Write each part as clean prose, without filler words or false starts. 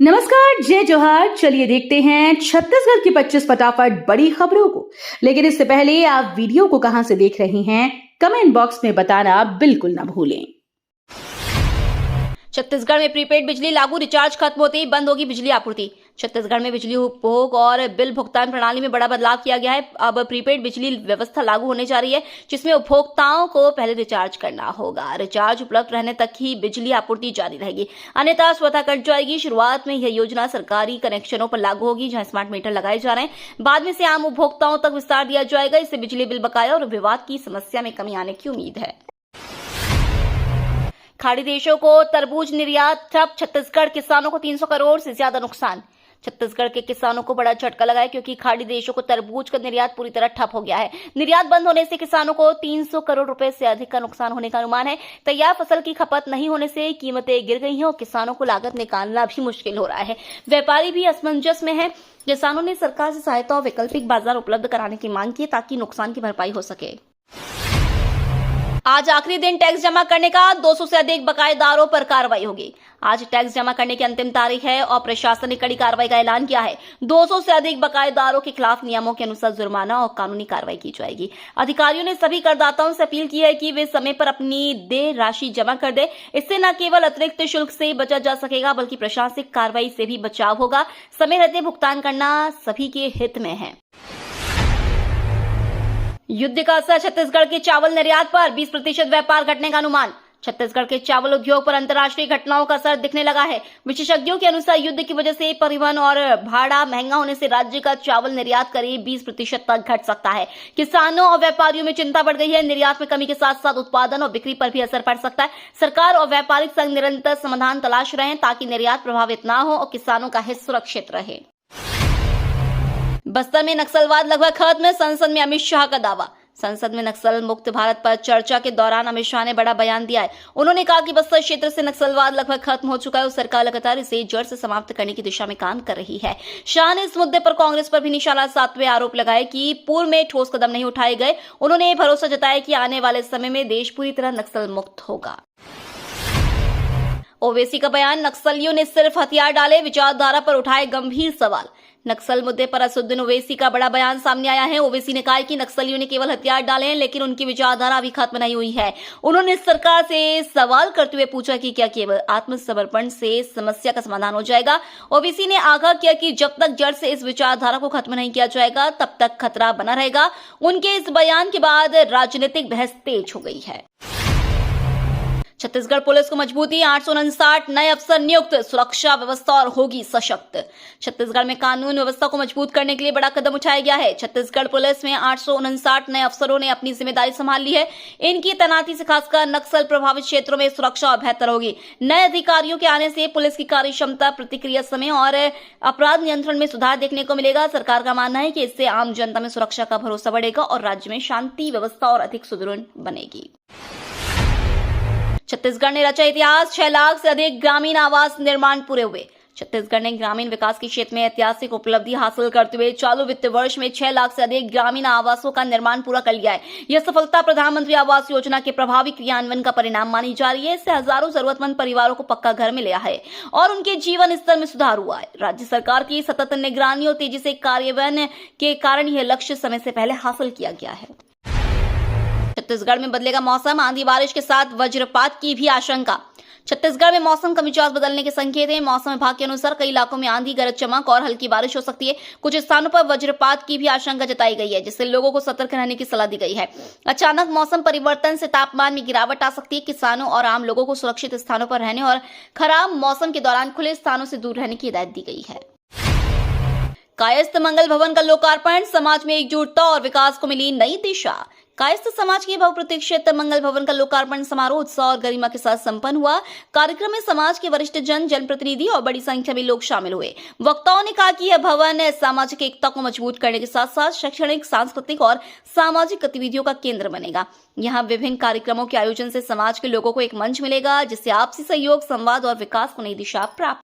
नमस्कार, जय जोहार। चलिए देखते हैं छत्तीसगढ़ की 25 फटाफट बड़ी खबरों को। लेकिन इससे पहले आप वीडियो को कहां से देख रहे हैं, कमेंट बॉक्स में बताना बिल्कुल ना भूलें। छत्तीसगढ़ में प्रीपेड बिजली लागू, रिचार्ज खत्म होते ही बंद होगी बिजली आपूर्ति। छत्तीसगढ़ में बिजली उपभोग और बिल भुगतान प्रणाली में बड़ा बदलाव किया गया है। अब प्रीपेड बिजली व्यवस्था लागू होने जा रही है, जिसमें उपभोक्ताओं को पहले रिचार्ज करना होगा। रिचार्ज उपलब्ध रहने तक ही बिजली आपूर्ति जारी रहेगी, अन्यथा स्वतः कट जाएगी। शुरुआत में यह योजना सरकारी कनेक्शनों पर लागू होगी, जहां स्मार्ट मीटर लगाए जा रहे हैं। बाद में से आम उपभोक्ताओं तक विस्तार दिया जाएगा। इससे बिजली बिल बकाया और विवाद की समस्या में कमी आने की उम्मीद है। खाड़ी देशों को तरबूज निर्यात ठप, छत्तीसगढ़ किसानों को 300 करोड़ से ज्यादा नुकसान। छत्तीसगढ़ के किसानों को बड़ा झटका लगा है, क्योंकि खाड़ी देशों को तरबूज का निर्यात पूरी तरह ठप हो गया है। निर्यात बंद होने से किसानों को 300 करोड़ रुपए से अधिक का नुकसान होने का अनुमान है। तैयार फसल की खपत नहीं होने से कीमतें गिर गई हैं और किसानों को लागत निकालना भी मुश्किल हो रहा है। व्यापारी भी असमंजस में है। किसानों ने सरकार से सहायता और वैकल्पिक बाजार उपलब्ध कराने की मांग की, ताकि नुकसान की भरपाई हो सके। आज आखिरी दिन टैक्स जमा करने का, 200 से अधिक बकायेदारों पर कार्रवाई होगी। आज टैक्स जमा करने की अंतिम तारीख है और प्रशासन ने कड़ी कार्रवाई का ऐलान किया है। 200 से अधिक बकायेदारों के खिलाफ नियमों के अनुसार जुर्माना और कानूनी कार्रवाई की जाएगी। अधिकारियों ने सभी करदाताओं से अपील की है कि वे समय पर अपनी देय राशि जमा कर दें। इससे न केवल अतिरिक्त शुल्क से बचा जा सकेगा, बल्कि प्रशासनिक कार्रवाई से भी बचाव होगा। समय रहते भुगतान करना सभी के हित में है। युद्ध का असर, छत्तीसगढ़ के चावल निर्यात पर 20% व्यापार घटने का अनुमान। छत्तीसगढ़ के चावल उद्योग पर अंतर्राष्ट्रीय घटनाओं का असर दिखने लगा है। विशेषज्ञों के अनुसार युद्ध की वजह से परिवहन और भाड़ा महंगा होने से राज्य का चावल निर्यात करीब 20% तक घट सकता है। किसानों और व्यापारियों में चिंता बढ़ गई है। निर्यात में कमी के साथ साथ उत्पादन और बिक्री पर भी असर पड़ सकता है। सरकार और व्यापारिक संघ निरंतर समाधान तलाश रहे हैं, ताकि निर्यात प्रभावित न हो और किसानों का हित सुरक्षित रहे। बस्तर में नक्सलवाद लगभग खत्म, संसद में अमित शाह का दावा। संसद में नक्सल मुक्त भारत पर चर्चा के दौरान अमित शाह ने बड़ा बयान दिया है। उन्होंने कहा कि बस्तर क्षेत्र से नक्सलवाद लगभग खत्म हो चुका है और सरकार लगातार इसे जड़ से समाप्त करने की दिशा में काम कर रही है। शाह ने इस मुद्दे पर कांग्रेस पर भी निशाना साधते हुए आरोप लगाए कि पूर्व में ठोस कदम नहीं उठाए गए। उन्होंने भरोसा जताया कि आने वाले समय में देश पूरी तरह नक्सल मुक्त होगा। ओवैसी का बयान, नक्सलियों ने सिर्फ हथियार डाले, विचारधारा पर उठाए गंभीर सवाल। नक्सल मुद्दे पर असदुद्दीन ओवैसी का बड़ा बयान सामने आया है। ओवैसी ने कहा कि नक्सलियों ने केवल हथियार डाले हैं, लेकिन उनकी विचारधारा अभी खत्म नहीं हुई है। उन्होंने सरकार से सवाल करते हुए पूछा कि क्या केवल आत्मसमर्पण से समस्या का समाधान हो जाएगा। ओवैसी ने आगाह किया कि जब तक जड़ से इस विचारधारा को खत्म नहीं किया जाएगा, तब तक खतरा बना रहेगा। उनके इस बयान के बाद राजनीतिक बहस तेज हो गई है। छत्तीसगढ़ पुलिस को मजबूती, 859 नए अफसर नियुक्त, सुरक्षा व्यवस्था और होगी सशक्त। छत्तीसगढ़ में कानून व्यवस्था को मजबूत करने के लिए बड़ा कदम उठाया गया है। छत्तीसगढ़ पुलिस में 859 नए अफसरों ने अपनी जिम्मेदारी संभाल ली है। इनकी तैनाती से खासकर नक्सल प्रभावित क्षेत्रों में सुरक्षा और बेहतर होगी। नए अधिकारियों के आने से पुलिस की कार्य क्षमता, प्रतिक्रिया समय और अपराध नियंत्रण में सुधार देखने को मिलेगा। सरकार का मानना है कि इससे आम जनता में सुरक्षा का भरोसा बढ़ेगा और राज्य में शांति व्यवस्था और अधिक सुदृढ़ बनेगी। छत्तीसगढ़ ने रचा इतिहास, 6 लाख से अधिक ग्रामीण आवास निर्माण पूरे हुए। छत्तीसगढ़ ने ग्रामीण विकास के क्षेत्र में ऐतिहासिक उपलब्धि हासिल करते हुए चालू वित्त वर्ष में 6 लाख से अधिक ग्रामीण आवासों का निर्माण पूरा कर लिया है। यह सफलता प्रधानमंत्री आवास योजना के प्रभावी क्रियान्वयन का परिणाम मानी जा रही है। इससे हजारों जरूरतमंद परिवारों को पक्का घर मिला है और उनके जीवन स्तर में सुधार हुआ है। राज्य सरकार की सतत निगरानी और तेजी से कार्यान्वयन के कारण यह लक्ष्य समय से पहले हासिल किया गया है। छत्तीसगढ़ में बदलेगा मौसम, आंधी बारिश के साथ वज्रपात की भी आशंका। छत्तीसगढ़ में मौसम का मिजाज बदलने के संकेत हैं। मौसम विभाग के अनुसार कई इलाकों में आंधी, गरज चमक और हल्की बारिश हो सकती है। कुछ स्थानों पर वज्रपात की भी आशंका जताई गई है, जिससे लोगों को सतर्क रहने की सलाह दी गई है। अचानक मौसम परिवर्तन से तापमान में गिरावट आ सकती है। किसानों और आम लोगों को सुरक्षित स्थानों पर रहने और खराब मौसम के दौरान खुले स्थानों से दूर रहने की हिदायत दी गई है। कायस्थ मंगल भवन का लोकार्पण, समाज में एकजुटता और विकास को मिली नई दिशा। कायस्थ समाज के बहुप्रतीक्षित मंगल भवन का लोकार्पण समारोह उत्साह और गरिमा के साथ संपन्न हुआ। कार्यक्रम में समाज के वरिष्ठ जन, जनप्रतिनिधि और बड़ी संख्या में लोग शामिल हुए। वक्ताओं ने कहा कि यह भवन सामाजिक एकता को मजबूत करने के साथ साथ शैक्षणिक, सांस्कृतिक और सामाजिक गतिविधियों का केंद्र बनेगा। यहाँ विभिन्न कार्यक्रमों के आयोजन से समाज के लोगों को एक मंच मिलेगा, जिससे आपसी सहयोग, संवाद और विकास को नई दिशा प्राप्त।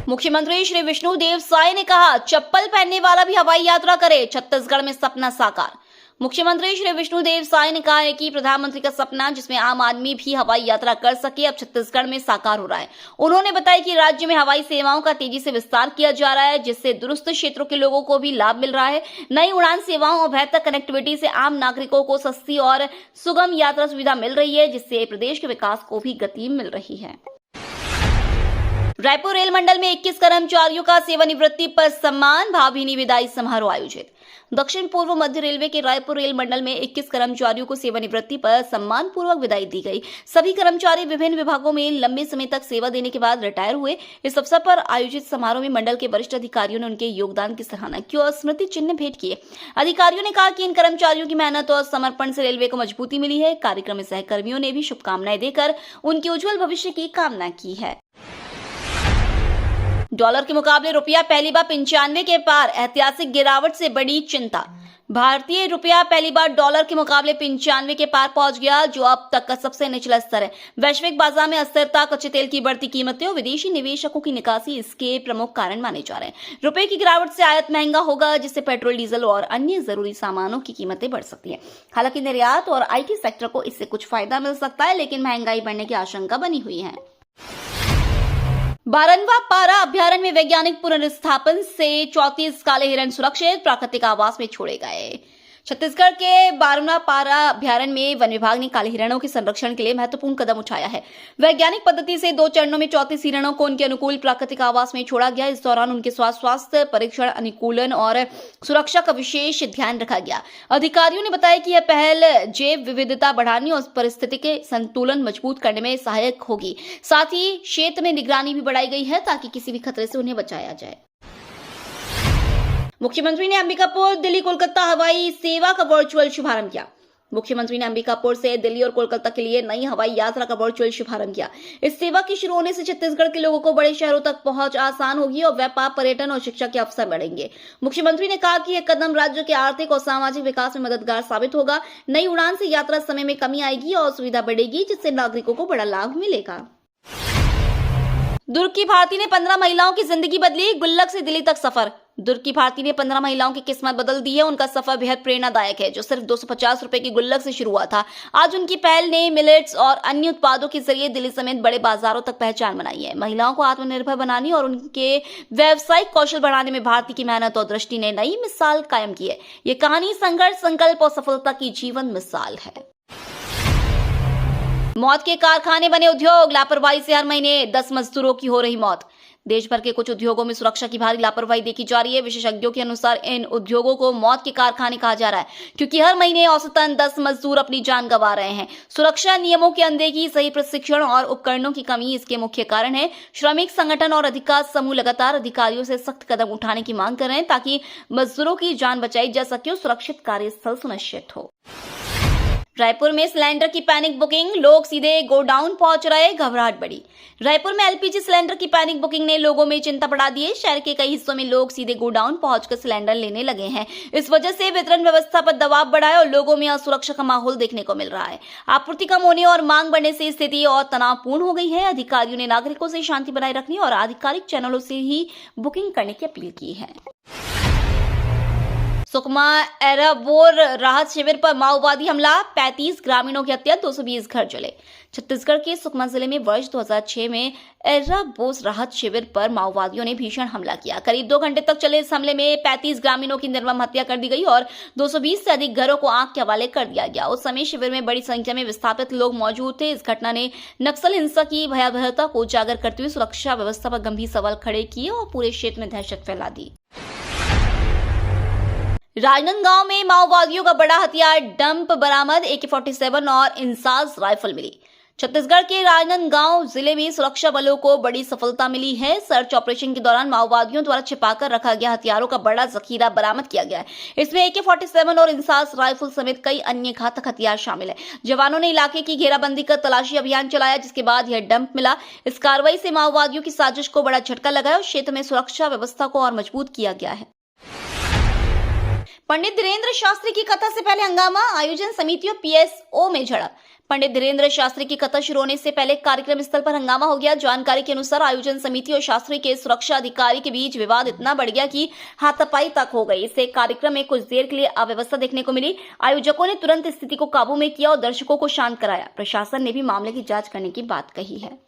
मुख्यमंत्री श्री विष्णुदेव साय ने कहा, चप्पल पहनने वाला भी हवाई यात्रा करे, छत्तीसगढ़ में सपना साकार। मुख्यमंत्री श्री विष्णुदेव साय ने कहा है कि प्रधानमंत्री का सपना जिसमें आम आदमी भी हवाई यात्रा कर सके अब छत्तीसगढ़ में साकार हो रहा है। उन्होंने बताया कि राज्य में हवाई सेवाओं का तेजी से विस्तार किया जा रहा है, जिससे दूरस्थ क्षेत्रों के लोगों को भी लाभ मिल रहा है। नई उड़ान सेवाओं और बेहतर कनेक्टिविटी से आम नागरिकों को सस्ती और सुगम यात्रा सुविधा मिल रही है, जिससे प्रदेश के विकास को भी गति मिल रही है। रायपुर रेल मंडल में 21 कर्मचारियों का सेवानिवृत्ति पर सम्मान भावभीनी विदाई समारोह आयोजित। दक्षिण पूर्व मध्य रेलवे के रायपुर रेल मंडल में 21 कर्मचारियों को सेवानिवृत्ति पर सम्मान पूर्वक विदाई दी गई। सभी कर्मचारी विभिन्न विभागों में लंबे समय तक सेवा देने के बाद रिटायर हुए। इस अवसर पर आयोजित समारोह में मंडल के वरिष्ठ अधिकारियों ने उनके योगदान की सराहना की और स्मृति चिन्ह भेंट किए। अधिकारियों ने कहा कि इन कर्मचारियों की मेहनत और समर्पण से रेलवे को मजबूती मिली है। कार्यक्रम में सहकर्मियों ने भी शुभकामनाएं देकर उनके उज्जवल भविष्य की कामना की है। डॉलर के मुकाबले रुपया पहली बार 95 के पार, ऐतिहासिक गिरावट से बड़ी चिंता। भारतीय रुपया पहली बार डॉलर के मुकाबले 95 के पार पहुंच गया, जो अब तक का सबसे निचला स्तर है। वैश्विक बाजार में अस्थिरता, कच्चे तेल की बढ़ती कीमतें और विदेशी निवेशकों की निकासी इसके प्रमुख कारण माने जा रहे हैं। रुपए की गिरावट से आयात महंगा होगा, जिससे पेट्रोल, डीजल और अन्य जरूरी सामानों की कीमतें बढ़ सकती है। हालांकि निर्यात और IT सेक्टर को इससे कुछ फायदा मिल सकता है, लेकिन महंगाई बढ़ने की आशंका बनी हुई है। 12वां पारा अभ्यारण्य में वैज्ञानिक पुनर्स्थापन से 34 काले हिरण सुरक्षित प्राकृतिक आवास में छोड़े गए। छत्तीसगढ़ के 12वां पारा अभ्यारण्य में वन विभाग ने काले हिरणों के संरक्षण के लिए महत्वपूर्ण कदम उठाया है। वैज्ञानिक पद्धति से 2 चरणों में 34 हिरणों को उनके अनुकूल प्राकृतिक आवास में छोड़ा गया। इस दौरान उनके स्वास्थ्य परीक्षण, अनुकूलन और सुरक्षा का विशेष ध्यान रखा गया। अधिकारियों ने बताया कि यह पहल जैव विविधता बढ़ाने और पारिस्थितिकी संतुलन मजबूत करने में सहायक होगी। साथ ही क्षेत्र में निगरानी भी बढ़ाई गई है ताकि किसी भी खतरे से उन्हें बचाया जाए। मुख्यमंत्री ने अंबिकापुर दिल्ली कोलकाता हवाई सेवा का वर्चुअल शुभारंभ किया। मुख्यमंत्री ने अंबिकापुर से दिल्ली और कोलकाता के लिए नई हवाई यात्रा का वर्चुअल शुभारंभ किया। इस सेवा के शुरू होने से छत्तीसगढ़ के लोगों को बड़े शहरों तक पहुंच आसान होगी और व्यापार, पर्यटन और शिक्षा के अवसर बढ़ेंगे। मुख्यमंत्री ने कहा कि यह कदम राज्य के आर्थिक और सामाजिक विकास में मददगार साबित होगा। नई उड़ान से यात्रा समय में कमी आएगी और सुविधा बढ़ेगी, जिससे नागरिकों को बड़ा लाभ मिलेगा। दुर्ग की भारती ने 15 महिलाओं की जिंदगी बदली, गुल्लक से दिल्ली तक सफर। दुर्ग की भारती ने 15 महिलाओं की किस्मत बदल दी है। उनका सफर बेहद प्रेरणादायक है, जो सिर्फ 250 रुपए की गुल्लक से शुरू हुआ था। आज उनकी पहल ने मिलेट्स और अन्य उत्पादों के जरिए दिल्ली समेत बड़े बाजारों तक पहचान बनाई है। महिलाओं को आत्मनिर्भर बनाने और उनके व्यावसायिक कौशल बढ़ाने में भारती की मेहनत और दृष्टि ने नई मिसाल कायम की है। ये कहानी संघर्ष, संकल्प और सफलता की जीवन मिसाल है। मौत के कारखाने बने उद्योग, लापरवाही से हर महीने 10 मजदूरों की हो रही मौत। देश भर के कुछ उद्योगों में सुरक्षा की भारी लापरवाही देखी जा रही है। विशेषज्ञों के अनुसार इन उद्योगों को मौत के कारखाने कहा जा रहा है, क्योंकि हर महीने औसतन 10 मजदूर अपनी जान गंवा रहे हैं। सुरक्षा नियमों की अनदेखी, सही प्रशिक्षण और उपकरणों की कमी इसके मुख्य कारण है। श्रमिक संगठन और अधिकार समूह लगातार अधिकारियों से सख्त कदम उठाने की मांग कर रहे हैं, ताकि मजदूरों की जान बचाई जा सके और सुरक्षित कार्यस्थल सुनिश्चित हो। रायपुर में सिलेंडर की पैनिक बुकिंग, लोग सीधे गोडाउन पहुंच रहे, घबराहट बढ़ी। रायपुर में LPG सिलेंडर की पैनिक बुकिंग ने लोगों में चिंता बढ़ा दी है। शहर के कई हिस्सों में लोग सीधे गोडाउन पहुंचकर सिलेंडर लेने लगे हैं। इस वजह से वितरण व्यवस्था पर दबाव बढ़ा है और लोगों में असुरक्षा का माहौल देखने को मिल रहा है। आपूर्ति कम होने और मांग बढ़ने से स्थिति और तनावपूर्ण हो गई है। अधिकारियों ने नागरिकों से शांति बनाए रखने और आधिकारिक चैनलों से ही बुकिंग करने की अपील की है। सुकमा एराबोर राहत शिविर पर माओवादी हमला, 35 ग्रामीणों की हत्या, 220 घर जले। छत्तीसगढ़ के सुकमा जिले में वर्ष 2006 में एराबोर राहत शिविर पर माओवादियों ने भीषण हमला किया। करीब 2 घंटे तक चले इस हमले में 35 ग्रामीणों की निर्मम हत्या कर दी गई और 220 से अधिक घरों को आग के हवाले कर दिया गया। उस समय शिविर में बड़ी संख्या में विस्थापित लोग मौजूद थे। इस घटना ने नक्सल हिंसा की भयावहता को उजागर करते हुए सुरक्षा व्यवस्था पर गंभीर सवाल खड़े किए और पूरे क्षेत्र में दहशत फैला दी। राजनांदगांव में माओवादियों का बड़ा हथियार डंप बरामद, AK-47 और इंसास राइफल मिली। छत्तीसगढ़ के राजनांदगांव जिले में सुरक्षा बलों को बड़ी सफलता मिली है। सर्च ऑपरेशन के दौरान माओवादियों द्वारा छिपाकर रखा गया हथियारों का बड़ा जखीरा बरामद किया गया है। इसमें AK-47 और इंसास राइफल समेत कई अन्य घातक हथियार शामिल है। जवानों ने इलाके की घेराबंदी कर तलाशी अभियान चलाया, जिसके बाद यह डंप मिला। इस कार्रवाई से माओवादियों की साजिश को बड़ा झटका लगा और क्षेत्र में सुरक्षा व्यवस्था को और मजबूत किया गया है। पंडित धीरेन्द्र शास्त्री की कथा से पहले हंगामा, आयोजन समिति और पीएसओ में झड़प। पंडित धीरेन्द्र शास्त्री की कथा शुरू होने से पहले कार्यक्रम स्थल पर हंगामा हो गया। जानकारी के अनुसार आयोजन समिति और शास्त्री के सुरक्षा अधिकारी के बीच विवाद इतना बढ़ गया कि हाथापाई तक हो गई। इससे कार्यक्रम में कुछ देर के लिए अव्यवस्था देखने को मिली। आयोजकों ने तुरंत स्थिति को काबू में किया और दर्शकों को शांत कराया। प्रशासन ने भी मामले की जांच करने की बात कही है।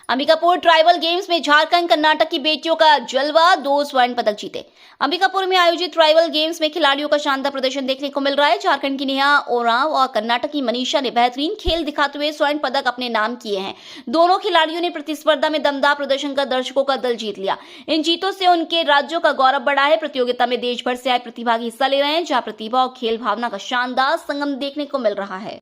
अंबिकापुर ट्राइबल गेम्स में झारखंड कर्नाटक की बेटियों का जलवा, 2 स्वर्ण पदक जीते। अंबिकापुर में आयोजित ट्राइबल गेम्स में खिलाड़ियों का शानदार प्रदर्शन देखने को मिल रहा है। झारखंड की नेहा ओरांव और कर्नाटक की मनीषा ने बेहतरीन खेल दिखाते हुए स्वर्ण पदक अपने नाम किए हैं। दोनों खिलाड़ियों ने प्रतिस्पर्धा में दमदार प्रदर्शन कर दर्शकों का दिल जीत लिया। इन जीतों से उनके राज्यों का गौरव बढ़ा है। प्रतियोगिता में देश भर से आए प्रतिभागी हिस्सा ले रहे हैं, जहाँ प्रतिभा और खेल भावना का शानदार संगम देखने को मिल रहा है।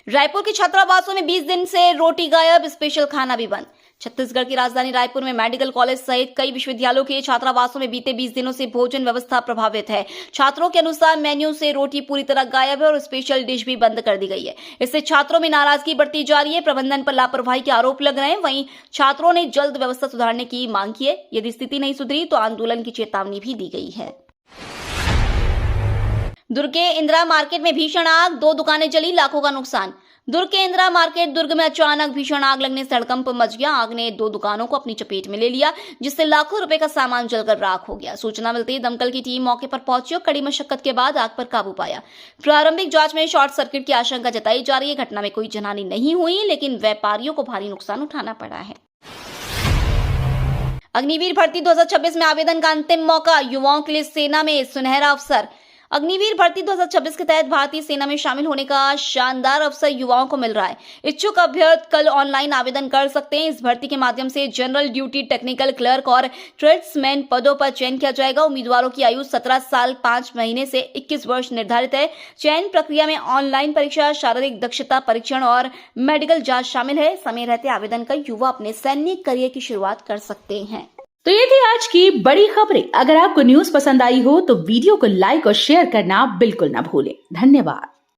रायपुर के छात्रावासों में 20 दिन से रोटी गायब, स्पेशल खाना भी बंद। छत्तीसगढ़ की राजधानी रायपुर में मेडिकल कॉलेज सहित कई विश्वविद्यालयों के छात्रावासों में बीते 20 दिनों से भोजन व्यवस्था प्रभावित है। छात्रों के अनुसार मेन्यू से रोटी पूरी तरह गायब है और स्पेशल डिश भी बंद कर दी गई है। इससे छात्रों में नाराजगी बढ़ती जा रही है। प्रबंधन पर लापरवाही के आरोप लग रहे हैं। वहीं छात्रों ने जल्द व्यवस्था सुधारने की मांग की है। यदि स्थिति नहीं सुधरी तो आंदोलन की चेतावनी भी दी गई है। दुर्ग के इंदिरा मार्केट में भीषण आग, 2 दुकानें जली, लाखों का नुकसान। दुर्ग के इंदिरा मार्केट दुर्ग में अचानक भीषण आग लगने से हड़कंप मच गया। आग ने 2 दुकानों को अपनी चपेट में ले लिया, जिससे लाखों रुपए का सामान जलकर राख हो गया। सूचना मिलते ही दमकल की टीम मौके पर पहुंची और कड़ी मशक्कत के बाद आग पर काबू पाया। प्रारंभिक जांच में शॉर्ट सर्किट की आशंका जताई जा रही है। घटना में कोई जनहानि नहीं हुई, लेकिन व्यापारियों को भारी नुकसान उठाना पड़ा है। अग्निवीर भर्ती 2026 में आवेदन का अंतिम मौका, युवाओं के लिए सेना में सुनहरा अवसर। अग्निवीर भर्ती 2026 के तहत भारतीय सेना में शामिल होने का शानदार अवसर युवाओं को मिल रहा है। इच्छुक अभ्यर्थी कल ऑनलाइन आवेदन कर सकते हैं। इस भर्ती के माध्यम से जनरल ड्यूटी, टेक्निकल क्लर्क और ट्रेड्समैन पदों पर चयन किया जाएगा। उम्मीदवारों की आयु 17 साल 5 महीने से 21 वर्ष निर्धारित है। चयन प्रक्रिया में ऑनलाइन परीक्षा, शारीरिक दक्षता परीक्षण और मेडिकल जांच शामिल है। समय रहते आवेदन कर युवा अपने सैनिक करियर की शुरुआत कर सकते हैं। तो ये थी आज की बड़ी खबरें। अगर आपको न्यूज पसंद आई हो तो वीडियो को लाइक और शेयर करना बिल्कुल ना भूलें। धन्यवाद।